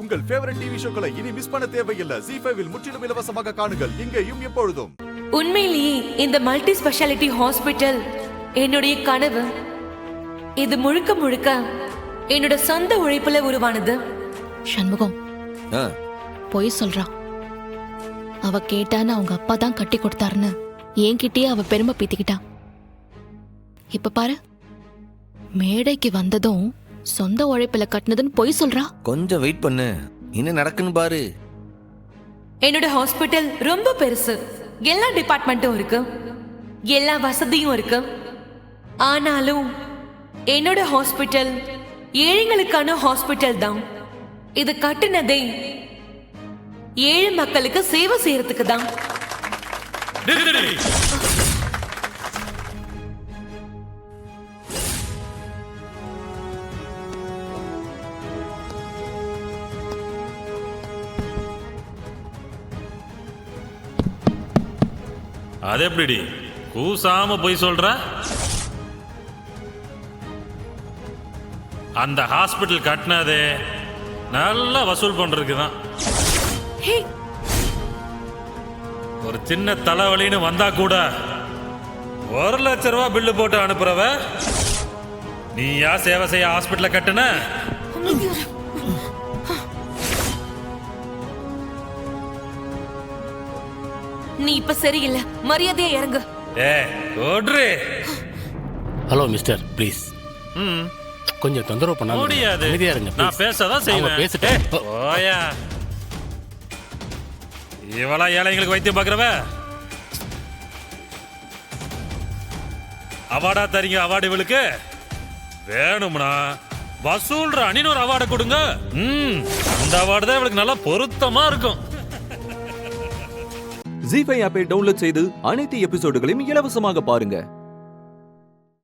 உங்கள் favourite TV ஷோக்களை இனி miss பண்ண தேவையில்லை. ZEE5 இல் முற்றிலும் இலவசமாக காணுங்கள். இங்கேயும் எப்பொழுதும். உண்மையிலேயே இந்த மல்டி ஸ்பெஷாலிட்டி ஹாஸ்பிட்டல் என்னுடைய கனவு. இது முழுக்க முழுக்க என்னோட சொந்த உழைப்புல உருவானது. சண்முகம் பொய் சொல்றா. அவ கேட்டான்னு அவங்க அப்பா தான் கட்டி கொடுத்தாருன்னு என்கிட்டயே அவ பெருமை பீத்திக்கிட்டா. இப்ப பாரு, மேடைக்கு வந்ததும் சொந்த உழைப்புல கட்டினதுன்னு பொய் சொல்றா. கொஞ்சம் வெயிட் பண்ணு, என்ன நடக்குன்னு பாரு. என்னோட ஹாஸ்பிட்டல் ரொம்ப பெருசு. எல்லா டிபார்ட்மெண்ட்டும் இருக்கு, எல்லா வசதியும் இருக்கு. ஆனாலும் என்னோட ஹாஸ்பிட்டல் ஏழைங்களுக்கான ஹாஸ்பிட்டல் தான். இது கட்டுனதே ஏழை மக்களுக்கு சேவை செய்யறதுக்கு தான். அது எப்படி கூசாம போய் சொல்ற? அந்த ஹாஸ்பிட்டல் கட்டினதே நல்லா வசூல் பண்றதுக்குதான். ஒரு சின்ன தலைவலின்னு வந்தா கூட 1 லட்சம் ரூபாய் பில்லு போட்டு அனுப்புறவ நீயா சேவை செய்ய ஹாஸ்பிட்டல கட்டுன? நீ இப்ப சரியில்லை, மரியாதையா இறங்கு. ஹலோ மிஸ்டர், ப்ளீஸ் கொஞ்சம் தொந்தரவு பண்ணாம முடியாது. அமைதியா இருங்க. நான் பேசதான் செய்வேன். பேசிட்டேன். ஓயா, இவளா ஏழைங்களுக்கு வைத்தியம் பாக்குறவ? அவார்டா தரீங்க. அவார்டு இவளுக்கு வேணும்னா வசூல்ற அணின்னு ஒரு அவார்டை கொடுங்க. அந்த அவார்டு தான் இவளுக்கு நல்லா பொருத்தமா இருக்கும். ZEE5 ஆப்பை டவுன்லோட் செய்து அனைத்து எபிசோடுகளையும் இலவசமாக பாருங்க.